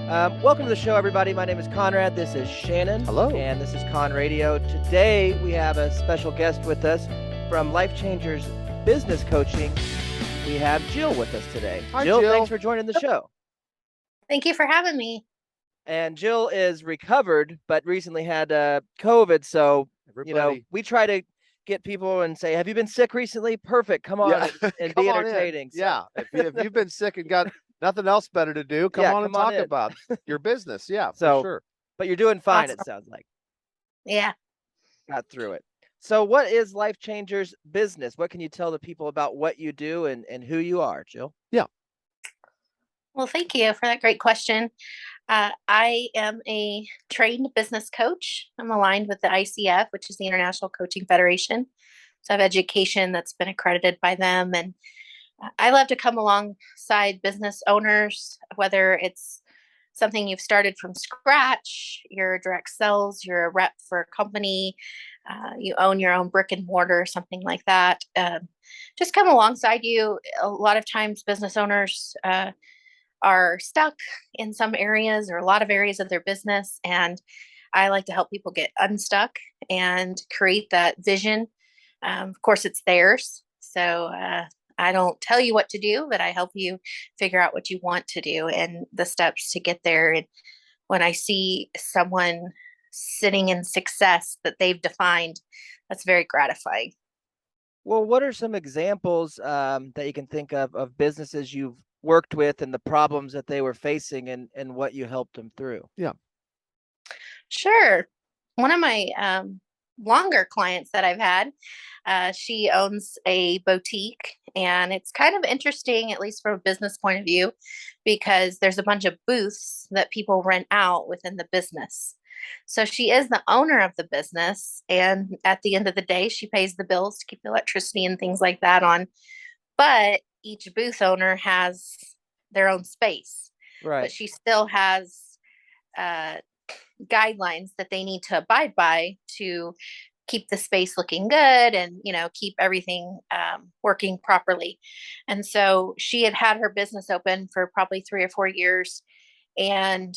Welcome to the show, everybody. My name is Conrad. This is Shannon. Hello. And this is Conradio. Today, we have a special guest with us from Life Changers Business Coaching. We have Jill with us today. Hi, Jill, Jill. thanks for joining the show. Thank you for having me. And Jill is recovered, but recently had COVID. So, we try to get people and say, have you been sick recently? Perfect. Come on and Come be on entertaining. in. Yeah. If you've been sick and got nothing else better to do, come on and talk about your business. Yeah, for sure. But you're doing fine, Awesome. It sounds like. Yeah. Got through it. So what is Life Changers Business? What can you tell the people about what you do and who you are, Jill? Yeah. Well, thank you for that great question. I am a trained business coach. I'm aligned with the ICF, which is the International Coaching Federation. So I have education that's been accredited by them. And I love to come alongside business owners, whether it's something you've started from scratch, you're direct sales, you're a rep for a company, you own your own brick and mortar, something like that. Just come alongside you. A lot of times, business owners are stuck in some areas or a lot of areas of their business. And I like to help people get unstuck and create that vision. Of course, it's theirs. So I don't tell you what to do, but I help you figure out what you want to do and the steps to get there. And when I see someone sitting in success that they've defined, that's very gratifying. Well, what are some examples that you can think of businesses you've worked with and the problems that they were facing and what you helped them through? Yeah. Sure. One of my longer clients that I've had, she owns a boutique, and it's kind of interesting, at least from a business point of view, because there's a bunch of booths that people rent out within the business. So she is the owner of the business, and at the end of the day, she pays the bills to keep the electricity and things like that on. But each booth owner has their own space, Right. but she still has uh, guidelines that they need to abide by to keep the space looking good and keep everything working properly. And so she had her business open for probably 3 or 4 years, and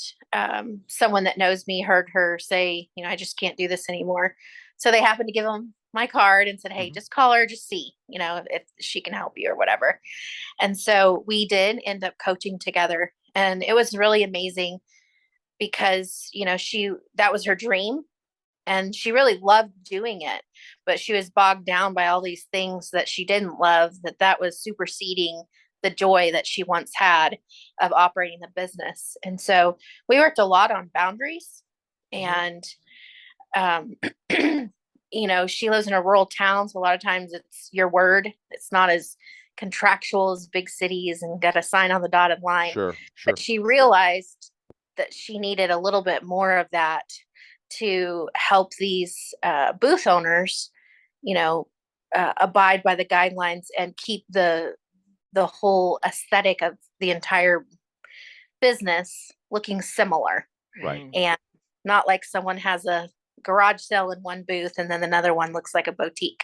someone that knows me heard her say, I just can't do this anymore. So they happened to give them my card and said, hey, just call her, just see if she can help you or whatever. And so we did end up coaching together, and it was really amazing because that was her dream, and she really loved doing it, but she was bogged down by all these things that she didn't love, that was superseding the joy that she once had of operating the business. And so we worked a lot on boundaries. And she lives in a rural town, so a lot of times it's your word. It's not as contractual as big cities and got a sign on the dotted line. Sure. But she realized that she needed a little bit more of that to help these booth owners, abide by the guidelines and keep the whole aesthetic of the entire business looking similar. Right. And not like someone has a garage sale in one booth and then another one looks like a boutique.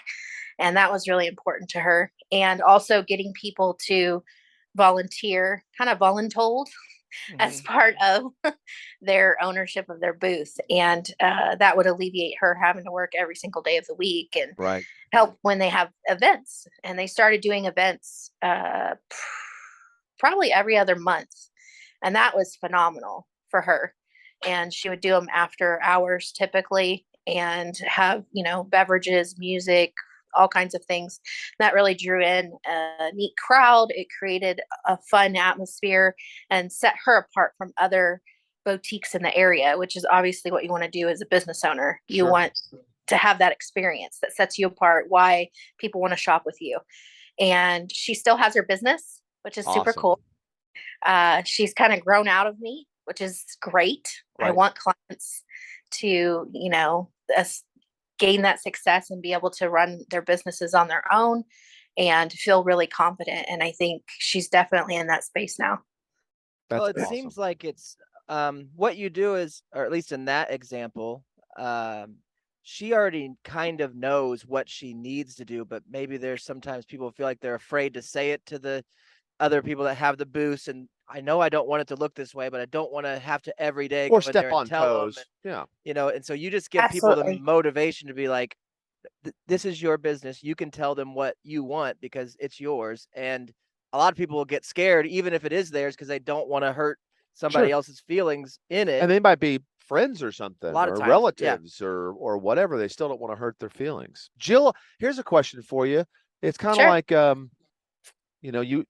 And that was really important to her. And also getting people to volunteer, kind of voluntold, as part of their ownership of their booth. And that would alleviate her having to work every single day of the week and help when they have events. And they started doing events probably every other month. And that was phenomenal for her. And she would do them after hours typically and have, beverages, music, all kinds of things. That really drew in a neat crowd. It created a fun atmosphere and set her apart from other boutiques in the area, which is obviously what you want to do as a business owner. You want to have that experience that sets you apart, why people want to shop with you. And she still has her business, which is super cool. She's kind of grown out of me, which is great. I want clients to, gain that success and be able to run their businesses on their own and feel really confident. And I think she's definitely in that space now. Well, it seems like it's what you do is, or at least in that example, she already kind of knows what she needs to do, but maybe there's sometimes people feel like they're afraid to say it to the other people that have the booths, and I know I don't want it to look this way, but I don't want to have to every day Or go in there step and on tell them. toes. Yeah. And so you just give people the Absolutely. motivation to be like, this is your business. You can tell them what you want because it's yours. And a lot of people will get scared, even if it is theirs, because they don't want to hurt somebody Sure. else's feelings in it. And they might be friends or A something, lot of or times, yeah. relatives, or whatever. They still don't want to hurt their feelings. Jill, here's a question for you. It's kind of Sure. like,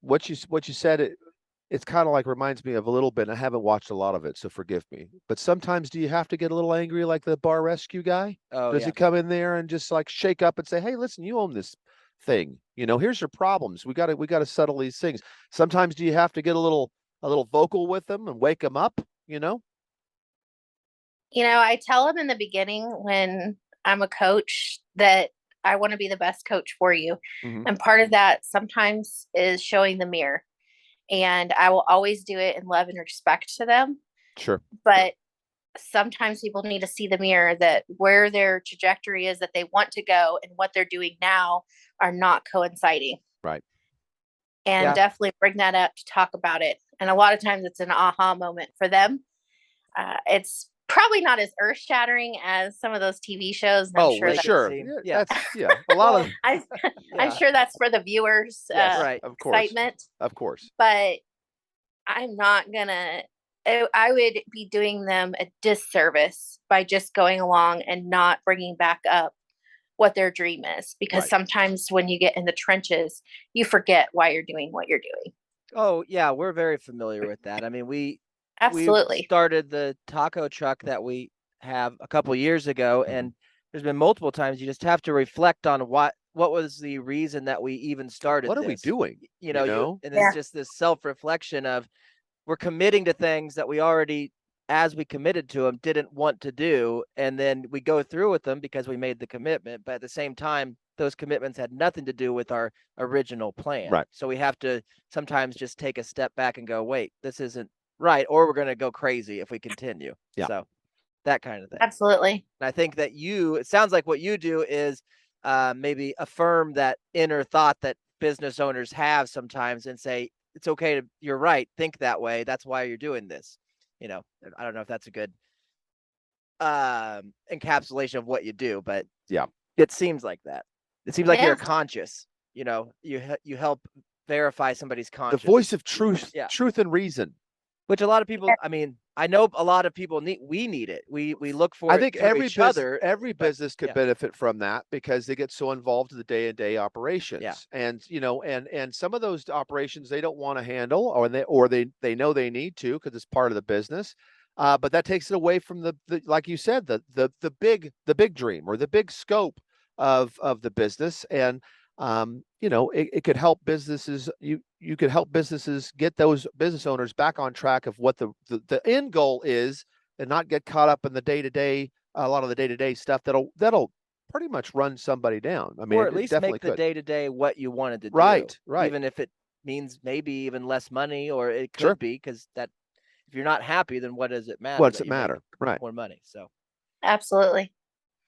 what you said. It's kind of like reminds me of a little bit. I haven't watched a lot of it, so forgive me. But sometimes, do you have to get a little angry, like the bar rescue guy? Oh, Does yeah. he come in there and just like shake up and say, "Hey, listen, you own this thing. Here's your problems. We got to settle these things." Sometimes, do you have to get a little vocal with them and wake them up? I tell them in the beginning when I'm a coach that I want to be the best coach for you. Mhm. And part of that sometimes is showing the mirror. And I will always do it in love and respect to them. Sure. But sometimes people need to see the mirror, that where their trajectory is that they want to go and what they're doing now are not coinciding. Right. And Yeah. definitely bring that up to talk about it. And a lot of times it's an aha moment for them. It's probably not as earth shattering as some of those TV shows. And I'm Oh, sure well, that, sure. Yeah. That's a lot of I'm Yeah. sure that's for the viewers' yes, Right. of course, excitement, of course. but I'm not gonna. I would be doing them a disservice by just going along and not bringing back up what their dream is, because Right. sometimes when you get in the trenches, you forget why you're doing what you're doing. Oh, yeah, we're very familiar with that. I mean, we Absolutely. started the taco truck that we have a couple years ago, and there's been multiple times you just have to reflect on what was the reason that we even started What are we this. doing? And it's just this self-reflection of, we're committing to things that we already, as we committed to them, didn't want to do, and then we go through with them because we made the commitment, but at the same time those commitments had nothing to do with our original plan. Right. So we have to sometimes just take a step back and go, wait, this isn't right, or we're going to go crazy if we continue. Yeah. So that kind of thing. Absolutely. And I think that it sounds like what you do is maybe affirm that inner thought that business owners have sometimes and say, it's okay you're right, think that way. That's why you're doing this. I don't know if that's a good encapsulation of what you do, but Yeah, it seems like that. It seems like Yeah. you're conscious, you help verify somebody's the conscious. voice of truth, Yeah. truth and reason. Which a lot of people, I mean, I know a lot of people we need it. We look for I it think through each other. every but business could yeah. benefit from that, because they get so involved in the day-to-day operations. Yeah. And and some of those operations they don't want to handle, or they know they need to because it's part of the business. But that takes it away from the like you said, the big dream or the big scope of the business. And it could help businesses. You could help businesses get those business owners back on track of what the end goal is, and not get caught up in the day-to-day, a lot of the day-to-day stuff that'll pretty much run somebody down. I mean, Or at it least definitely make the could. day-to-day what you wanted to do. Right. Even if it means maybe even less money, or it could Sure. be, because that, if you're not happy, then what does it matter What does that it you make matter? Right. more money? So Absolutely.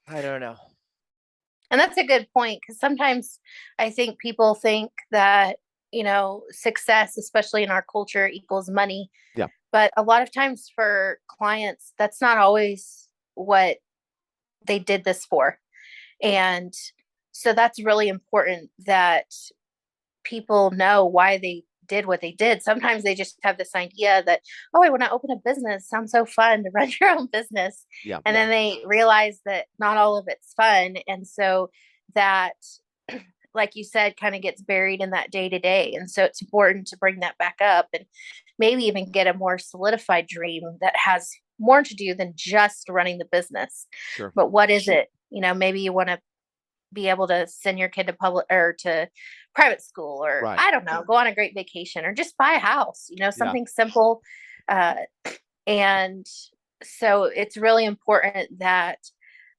I don't know. And that's a good point, because sometimes I think people think that, success, especially in our culture, equals money. Yeah. But a lot of times for clients, that's not always what they did this for. And so that's really important that people know why they did what they did. Sometimes they just have this idea that, oh, I want to open a business. Sounds so fun to run your own business. Yeah. And then they realize that not all of it's fun. And so that, like you said, kind of gets buried in that day to day. And so it's important to bring that back up and maybe even get a more solidified dream that has more to do than just running the business. Sure. But what is it? Maybe you want to be able to send your kid to public or to private school, or Right. I don't know, go on a great vacation, or just buy a house, something simple. And so it's really important that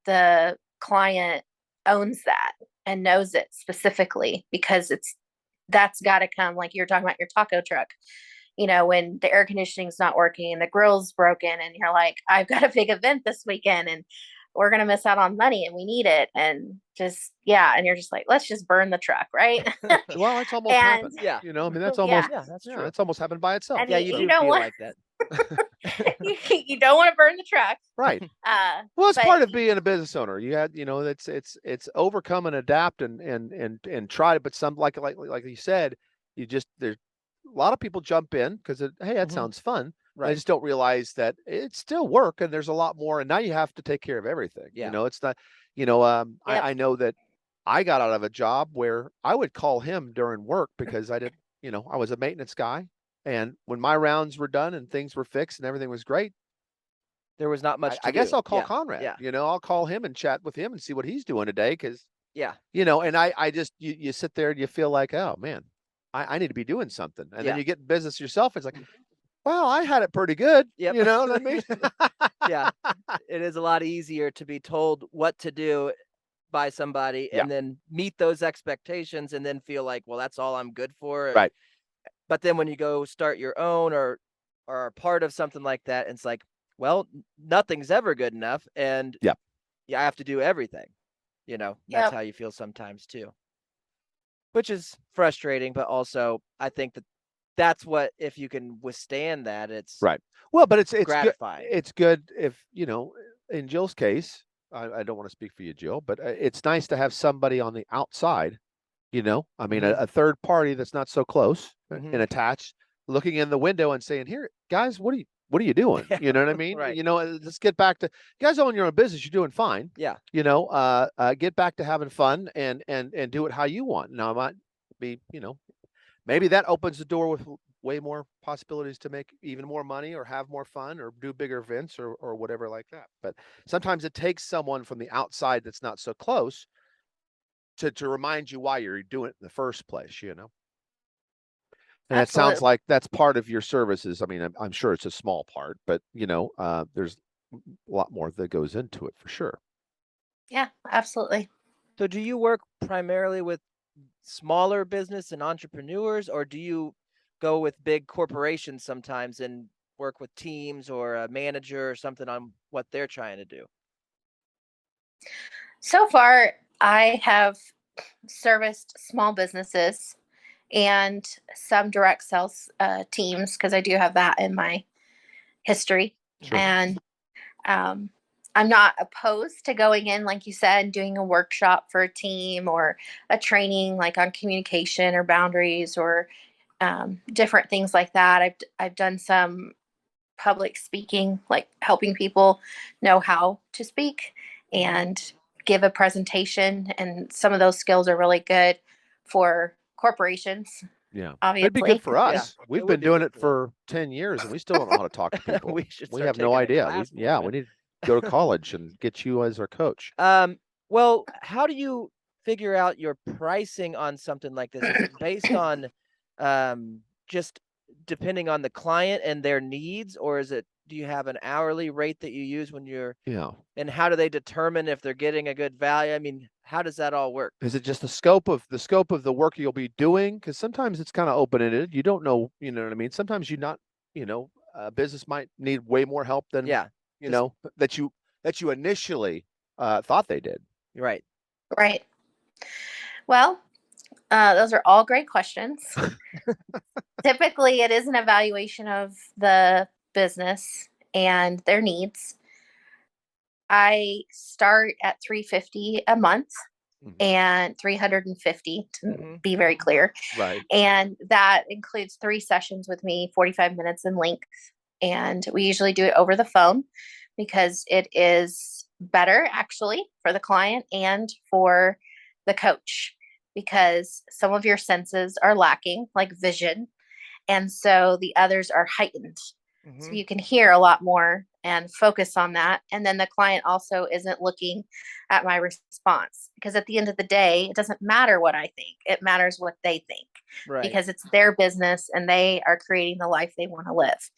the client owns that and knows it specifically, because that's got to come, like you're talking about your taco truck, when the air conditioning's not working and the grill's broken and you're like, I've got a big event this weekend, and we're going to miss out on money and we need it. And just, yeah. And you're just like, let's just burn the truck. Right. Well, it's almost And happened. Yeah. You know, I mean, that's yeah, almost, Yeah, that's true. it's almost happened by itself. and Yeah, you do don't feel want, like that. you don't want to burn the truck. Right. Well, it's part of being a business owner. You had, you know, it's overcome and adapt and try it. But some, like you said, there's a lot of people jump in because hey, that sounds fun. Right. I just don't realize that it's still work and there's a lot more. And now you have to take care of everything. Yeah. You know, it's not, you know, I know that I got out of a job where I would call him during work because I didn't, you know, I was a maintenance guy. And when my rounds were done and things were fixed and everything was great, there was not much to I guess do. I'll call Conrad. Yeah. You know, I'll call him and chat with him and see what he's doing today. Cause yeah, you know, and I just, you sit there and you feel like, oh man, I need to be doing something. And then you get in business yourself. It's like, well, I had it pretty good. Yep. You know what I mean? Yeah. It is a lot easier to be told what to do by somebody and then meet those expectations and then feel like, well, that's all I'm good for. Right. But then when you go start your own or are part of something like that, it's like, well, nothing's ever good enough. And I have to do everything. You know, that's how you feel sometimes too, which is frustrating. But also, I think that that's what, if you can withstand that, it's right. Well, but it's gratifying. It's good if, you know, in Jill's case, I don't want to speak for you, Jill, but it's nice to have somebody on the outside, you know, I mean, a third party that's not so close and attached, looking in the window and saying, here, guys, what are you doing? You know what I mean? Right. You know, let's get back to, you guys own your own business. You're doing fine. Yeah. You know, get back to having fun and do it how you want. Now, it might be, you know, maybe that opens the door with way more possibilities to make even more money or have more fun or do bigger events or whatever like that. But sometimes it takes someone from the outside that's not so close to remind you why you're doing it in the first place, you know? And it sounds like that's part of your services. I mean, I'm sure it's a small part, but you know, there's a lot more that goes into it for sure. Yeah, absolutely. So do you work primarily with smaller business and entrepreneurs, or do you go with big corporations sometimes and work with teams or a manager or something on what they're trying to do? So far, I have serviced small businesses and some direct sales teams because I do have that in my history. Sure. And I'm not opposed to going in, like you said, and doing a workshop for a team or a training like on communication or boundaries or different things like that. I've done some public speaking, like helping people know how to speak and give a presentation. And some of those skills are really good for corporations. Yeah. Obviously. It'd be good for us. Yeah, We've been doing it for 10 years and we still don't know how to talk to people. we have no idea. We need to go to college and get you as our coach. Well, how do you figure out your pricing on something like this? Is it based on just depending on the client and their needs, or do you have an hourly rate that you use when you're and how do they determine if they're getting a good value? I mean, how does that all work? Is it just the scope of the work you'll be doing? Because sometimes it's kind of open-ended. You don't know, you know what I mean? Sometimes a business might need way more help than that you initially thought they did. Right. Right. Well, those are all great questions. Typically, it is an evaluation of the business and their needs. I start at $350 a month and $350 to be very clear. Right. And that includes 3 sessions with me, 45 minutes in length. And we usually do it over the phone because it is better actually for the client and for the coach because some of your senses are lacking, like vision. And so the others are heightened. So you can hear a lot more and focus on that. And then the client also isn't looking at my response because at the end of the day, it doesn't matter what I think. It matters what they think because it's their business and they are creating the life they want to live.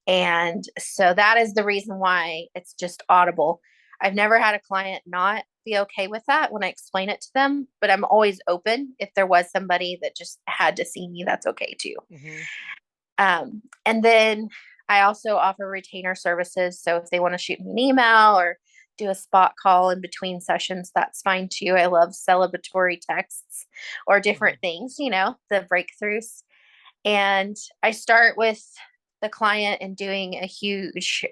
And so that is the reason why it's just audible. I've never had a client not be okay with that when I explain it to them, but I'm always open. If there was somebody that just had to see me, that's okay too. And then I also offer retainer services. So if they want to shoot me an email or do a spot call in between sessions, that's fine too. I love celebratory texts or different things, the breakthroughs. And I start with the client and doing a huge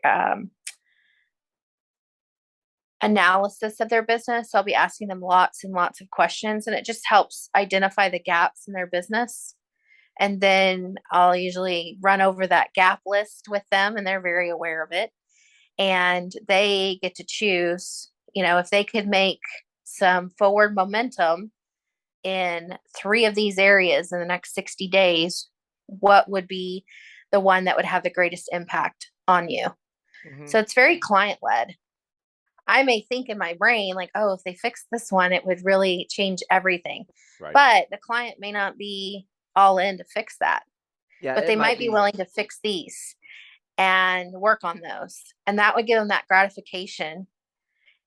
analysis of their business. So I'll be asking them lots and lots of questions, and it just helps identify the gaps in their business. And then I'll usually run over that gap list with them, and they're very aware of it. And they get to choose, if they could make some forward momentum in 3 of these areas in the next 60 days, what would be the one that would have the greatest impact on you? So it's very client led. I may think in my brain, like, oh, if they fix this one, it would really change everything. Right. But the client may not be all in to fix that. Yeah, But they might be willing to fix these and work on those. And that would give them that gratification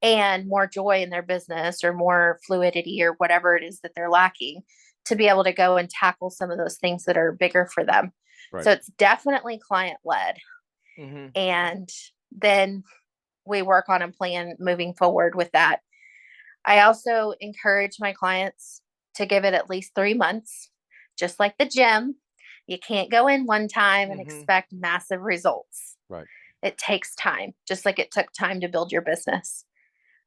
and more joy in their business, or more fluidity, or whatever it is that they're lacking, to be able to go and tackle some of those things that are bigger for them. Right. So it's definitely client led. And then we work on a plan moving forward with that. I also encourage my clients to give it at least 3 months, just like the gym. You can't go in one time and expect massive results. Right. It takes time, just like it took time to build your business.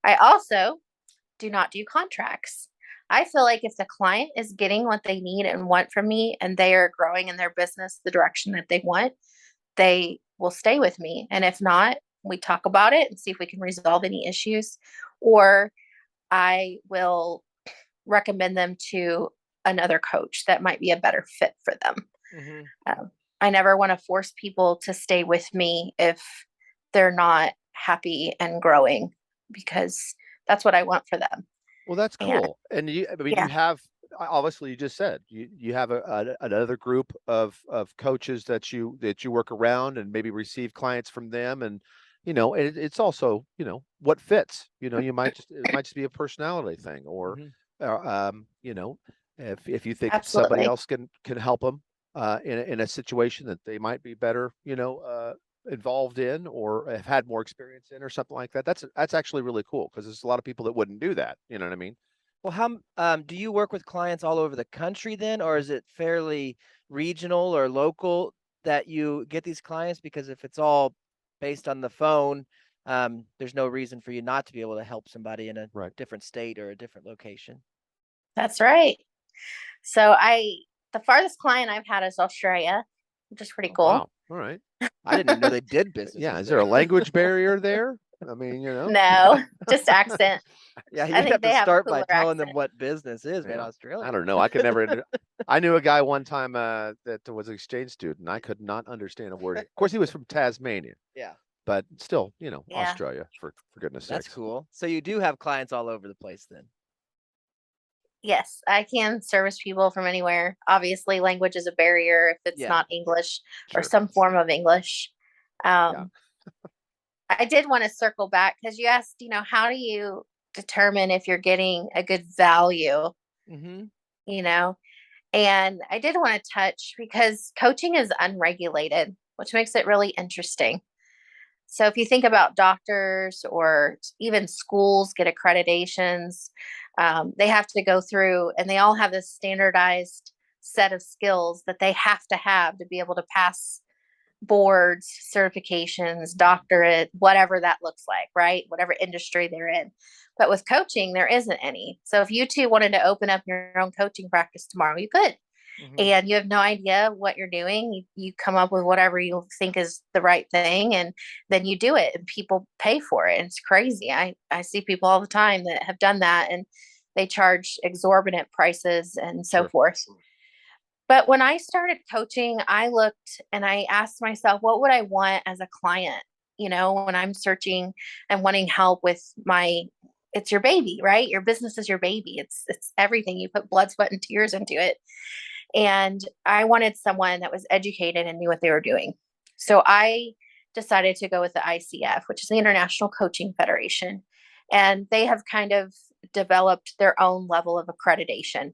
I also do not do contracts. I feel like if the client is getting what they need and want from me, and they are growing in their business the direction that they want, they will stay with me. And if not, we talk about it and see if we can resolve any issues, or I will recommend them to another coach that might be a better fit for them. I never want to force people to stay with me if they're not happy and growing, because that's what I want for them. Well, that's cool. And you have, obviously you just said you have another group of coaches that you work around and maybe receive clients from them. And it's also, what fits. It might just be a personality thing, or if you think somebody else can help them in a situation that they might be better, involved in, or have had more experience in, or something like that. That's actually really cool, because there's a lot of people that wouldn't do that. You know what I mean? Well, how do you work with clients all over the country then, or is it fairly regional or local that you get these clients? Because if it's all based on the phone, there's no reason for you not to be able to help somebody in a different state or a different location. That's right. So the farthest client I've had is Australia, which is pretty cool. Wow. All right. I didn't even know they did business. Yeah. Is there a language barrier there? I mean, No, just accent. Yeah, you have to start by telling them what business is, man. Australia. I don't know. I could never. I knew a guy one time that was an exchange student. I could not understand a word. Of course, he was from Tasmania. Yeah. But still, Australia, for goodness sakes. That's cool. So you do have clients all over the place then? Yes, I can service people from anywhere. Obviously, language is a barrier if it's not English or some form of English. I did want to circle back, because you asked, how do you determine if you're getting a good value? And I did want to touch, because coaching is unregulated, which makes it really interesting. So if you think about doctors or even schools get accreditations, they have to go through, and they all have this standardized set of skills that they have to be able to pass boards, certifications, doctorate, whatever that looks like, right? Whatever industry they're in. But with coaching, there isn't any. So if you two wanted to open up your own coaching practice tomorrow, you could. And you have no idea what you're doing. You come up with whatever you think is the right thing, and then you do it, and people pay for it. And it's crazy. I see people all the time that have done that, and they charge exorbitant prices and so forth. But when I started coaching, I looked and I asked myself, what would I want as a client? When I'm searching and wanting help with it's your baby, right? Your business is your baby. It's everything. You put blood, sweat, and tears into it. And I wanted someone that was educated and knew what they were doing. So I decided to go with the ICF, which is the International Coaching Federation. And they have kind of developed their own level of accreditation.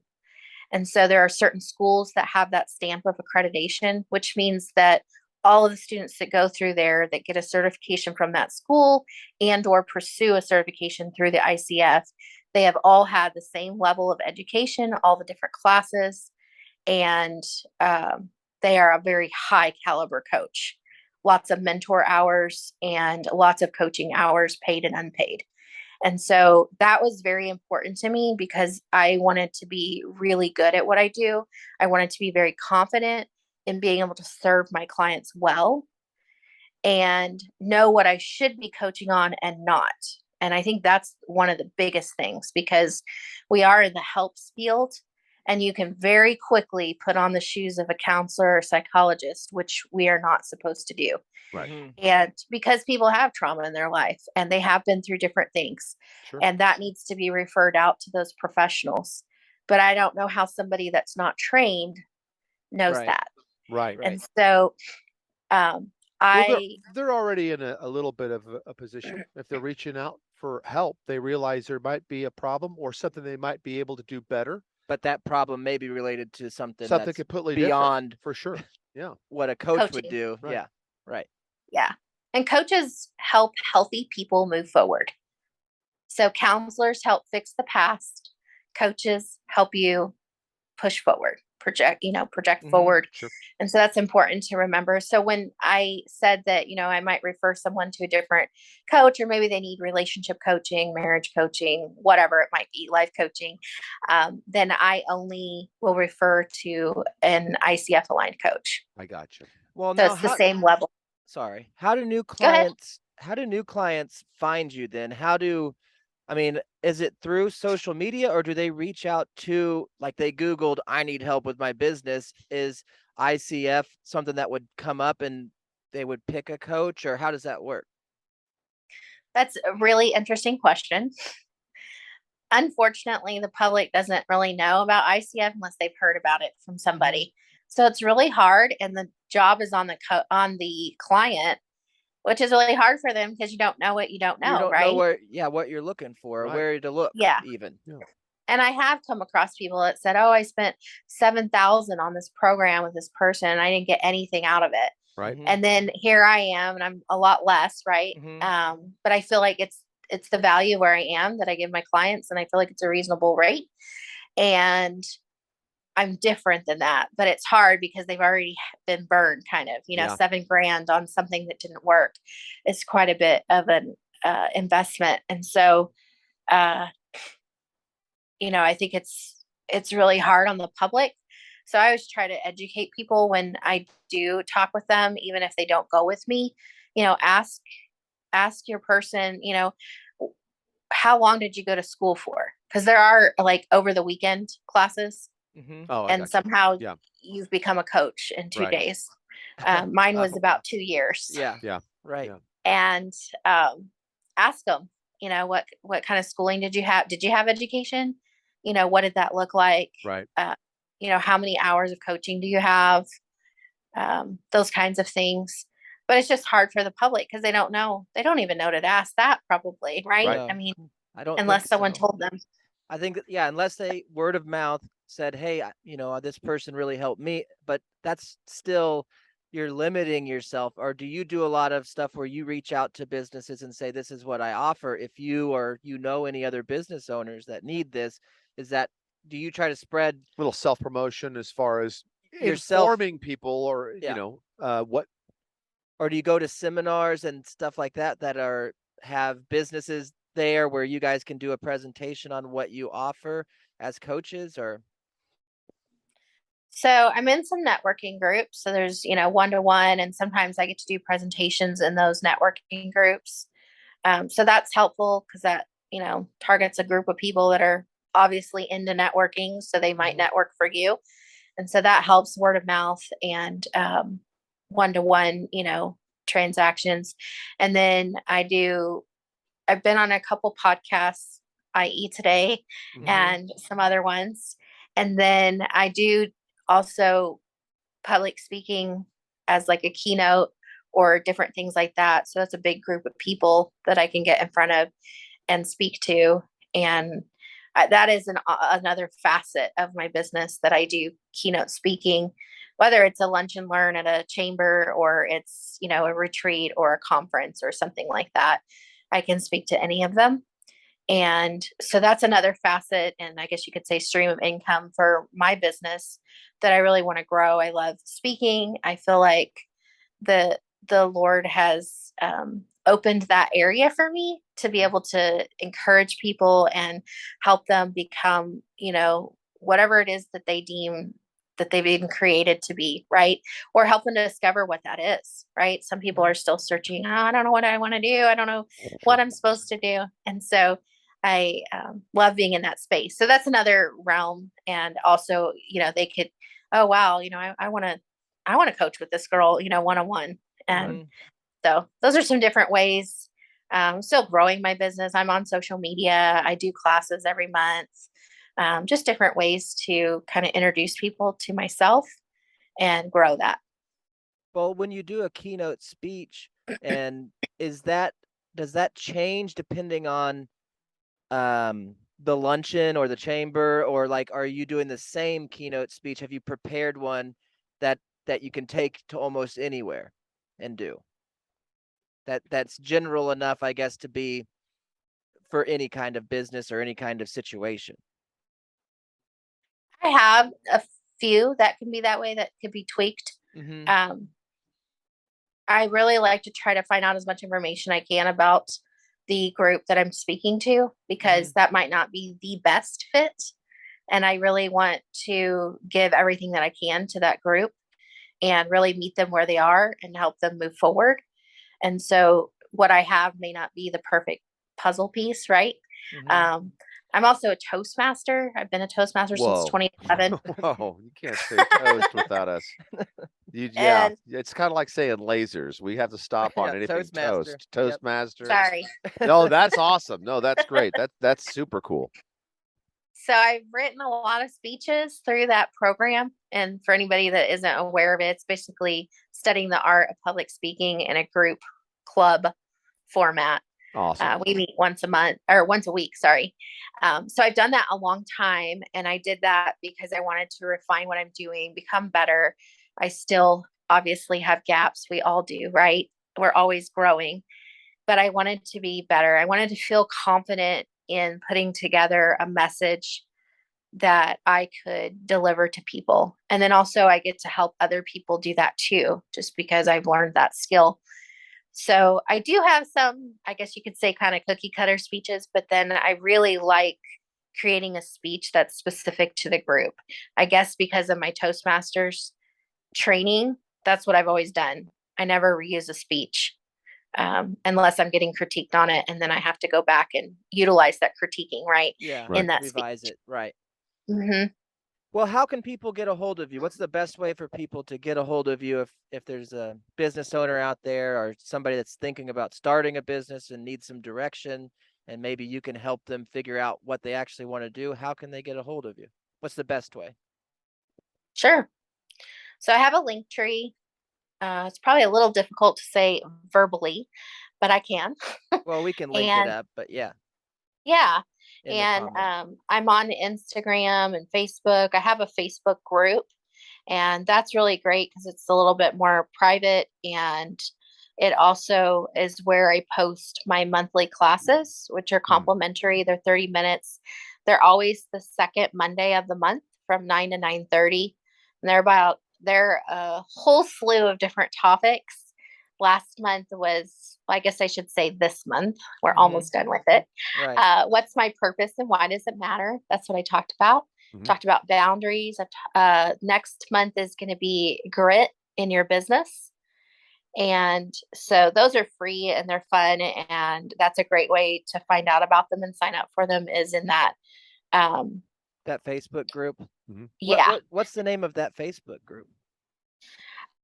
And so there are certain schools that have that stamp of accreditation, which means that all of the students that go through there that get a certification from that school and or pursue a certification through the ICF, they have all had the same level of education, all the different classes, and they are a very high caliber coach. Lots of mentor hours and lots of coaching hours, paid and unpaid. And so that was very important to me because I wanted to be really good at what I do. I wanted to be very confident in being able to serve my clients well and know what I should be coaching on and not. And I think that's one of the biggest things because we are in the helps field and you can very quickly put on the shoes of a counselor or psychologist, which we are not supposed to do. Right. Mhm. And because people have trauma in their life and they have been through different things, Sure. and that needs to be referred out to those professionals. But I don't know how somebody that's not trained knows Right. that. Right. And so Well, I, they're already in a little bit of a position. If they're reaching out for help, they realize there might be a problem or something they might be able to do better. But that problem may be related to something Something that's completely beyond different, for sure. Yeah. what a coach would coaching. do. Right. Yeah. Right. Yeah. And coaches help healthy people move forward. So counselors help fix the past. Coaches help you push forward, project Mhm. forward. Sure. And so that's important to remember. So when I said that, I might refer someone to a different coach, or maybe they need relationship coaching, marriage coaching, whatever it might be, life coaching, then I only will refer to an ICF aligned coach. I got you. Well, So now it's the same level. sorry, how do new Go ahead. clients find you then? I mean, is it through social media or do they reach out to, like they Googled, I need help with my business? Is ICF something that would come up and they would pick a coach, or how does that work? That's a really interesting question. Unfortunately, the public doesn't really know about ICF unless they've heard about it from somebody. So it's really hard, and the job is on the client, which is really hard for them because you don't know what you don't You know, don't know right? what you're looking for, or Right. where to look Yeah. even. Yeah. And I have come across people that said, "Oh, I spent 7,000 on this program with this person, and I didn't get anything out of it." Right. Mhm. And then here I am, and I'm a lot less, right? Mhm. But I feel like it's the value where I am that I give my clients, and I feel like it's a reasonable rate. And I'm different than that, but it's hard because they've already been burned, kind of. Yeah. $7,000 on something that didn't work is quite a bit of an investment, and so I think it's really hard on the public. So I always try to educate people when I do talk with them, even if they don't go with me. Ask your person, how long did you go to school for? Because there are like over the weekend classes, Mhm. Oh, I and got you. somehow Yeah. you've become a coach in 2 days. Mine was Oh, about 2 years. yeah. Yeah. Right. Yeah. And ask them, what kind of schooling did you have? Did you have education? What did that look like? Right. How many hours of coaching do you have? Those kinds of things. But it's just hard for the public because they don't know. They don't even know to ask that, probably, right? Right. I No, mean, I don't think unless someone so. told them. I think that, yeah, unless they word of mouth said, "Hey, this person really helped me," but that's still, you're limiting yourself. Or do you do a lot of stuff where you reach out to businesses and say, "This is what I offer. If you or any other business owners that need this, is that do you try to spread Little self promotion as far as yourself?" informing people or, Yeah. what. Or do you go to seminars and stuff like that that have businesses there where you guys can do a presentation on what you offer as coaches? Or So I'm in some networking groups. So there's, one-to-one, and sometimes I get to do presentations in those networking groups. So that's helpful because that, targets a group of people that are obviously into networking. So they might Mhm. network for you. And so that helps word of mouth and one-to-one, transactions. And then I've been on a couple podcasts, i.e. Today, Mhm. and some other ones. And then I do also public speaking as like a keynote or different things like that. So that's a big group of people that I can get in front of and speak to. And that is another facet of my business that I do keynote speaking whether it's a lunch and learn at a chamber or it's, you know, a retreat or a conference or something like that. I can speak to any of them. And so that's another facet, and I guess you could say stream of income for my business that I really want to grow. I love speaking. I feel like the Lord has opened that area for me to be able to encourage people and help them become, you know, whatever it is that they deem that they've been created to be, right? Or help them to discover what that is, right? Some people are still searching. Oh, I don't know what I want to do. I don't know what I'm supposed to do. And so I love being in that space. So that's another realm. And also, you know, they could, oh wow, you know, I want to coach with this girl, you know, one-on-one. And so those are some different ways. Still growing my business. I'm on social media. I do classes every month. Just different ways to kind of introduce people to myself and grow that. Well, when you do a keynote speech, and does that change depending on the luncheon or the chamber, or like, are you doing the same keynote speech? Have you prepared one that you can take to almost anywhere and do? That's general enough, I guess, to be for any kind of business or any kind of situation. I have a few that can be that way, that could be tweaked. Mm-hmm. I really like to try to find out as much information I can about the group that I'm speaking to, because that might not be the best fit. And I really want to give everything that I can to that group and really meet them where they are and help them move forward. And so what I have may not be the perfect puzzle piece, right? Mm-hmm. I'm also a Toastmaster. I've been a Toastmaster since Whoa. 2011. Whoa, you can't say toast without us. Yeah, And it's kind of like saying lasers. We have to stop on Yeah, anything Toastmaster. toast. Yep. Toastmaster. sorry. No, that's awesome. No, that's great. That's super cool. So I've written a lot of speeches through that program. And for anybody that isn't aware of it, it's basically studying the art of public speaking in a group club format. Awesome. We meet once a month or once a week, sorry. So I've done that a long time. And I did that because I wanted to refine what I'm doing, become better. I still obviously have gaps. We all do, right? We're always growing, but I wanted to be better. I wanted to feel confident in putting together a message that I could deliver to people. And then also I get to help other people do that too, just because I've learned that skill. So I do have some, I guess you could say, kind of cookie cutter speeches, but then I really like creating a speech that's specific to the group. I guess because of my Toastmasters training, that's what I've always done. I never reuse a speech unless I'm getting critiqued on it. And then I have to go back and utilize that critiquing, right? Yeah. In that Revise speech. it. Right. Mm-hmm. Well, how can people get a hold of you? What's the best way for people to get a hold of you if there's a business owner out there or somebody that's thinking about starting a business and needs some direction, and maybe you can help them figure out what they actually want to do? How can they get a hold of you? What's the best way? Sure. So I have a link tree. It's probably a little difficult to say verbally, but I can. Well, we can link it And up, but yeah, yeah, in the and comments. I'm on Instagram and Facebook. I have a Facebook group, and that's really great because it's a little bit more private, and it also is where I post my monthly classes, which are complimentary. They're 30 minutes. They're always the second Monday of the month from 9 to 9:30, and they're a whole slew of different topics. Last month was, well, I guess I should say this month. We're almost done with it. Right. What's my purpose and why does it matter? That's what I talked about. Talked about boundaries. Next month is going to be grit in your business. And so those are free and they're fun. And that's a great way to find out about them and sign up for them is in that. That Facebook group. Yeah. What's the name of that Facebook group?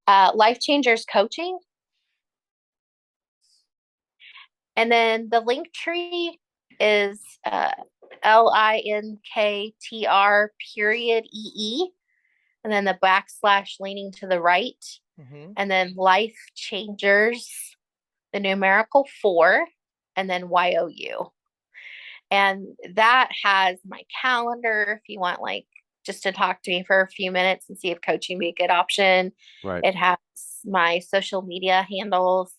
Life Changers Coaching. And then the link tree is LINKTR period EE. And then the backslash leaning to the right. And then Life Changers, the numerical 4, and then YOU. And that has my calendar if you want like just to talk to me for a few minutes and see if coaching be a good option. Right. It has my social media handles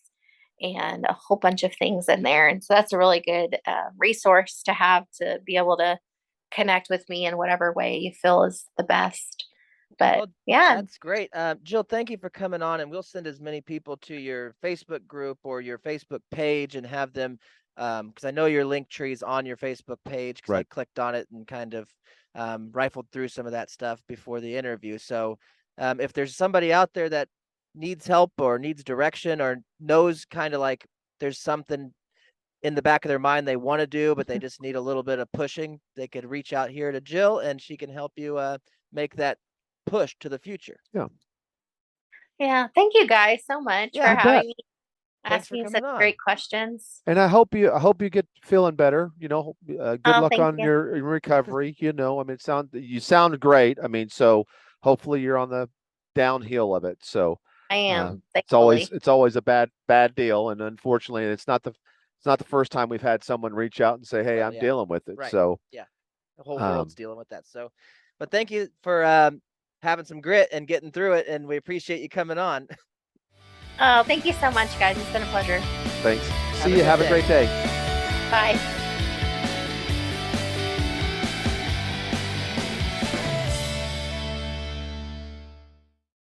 and a whole bunch of things in there. And so that's a really good resource to have to be able to connect with me in whatever way you feel is the best. But Well, yeah, that's great. Jill, thank you for coming on, and we'll send as many people to your Facebook group or your Facebook page and have them, because I know your link tree is on your Facebook page because I Right. clicked on it and kind of rifled through some of that stuff before the interview. So if there's somebody out there that needs help or needs direction or knows kind of like there's something in the back of their mind they want to do, but they just need a little bit of pushing, they could reach out here to Jill and she can help you make that push to the future. yeah. Thank you guys so much Yeah, for you having me, Thanks for asking such coming on. great questions. And I hope you get feeling better. You know, good Oh, luck thank on you. your recovery. You know, I mean, you sound great. I mean, so hopefully you're on the downhill of it. So I am, it's always thankfully. a bad deal, and unfortunately, it's not the first time we've had someone reach out and say, "Hey, Well, I'm yeah, dealing with it." right. So Yeah, the whole world's um, dealing with that. So, but thank you for having some grit and getting through it, and we appreciate you coming on. Oh, thank you so much, guys. It's been a pleasure. thanks. Have See a you. good Have a day. great day. Bye.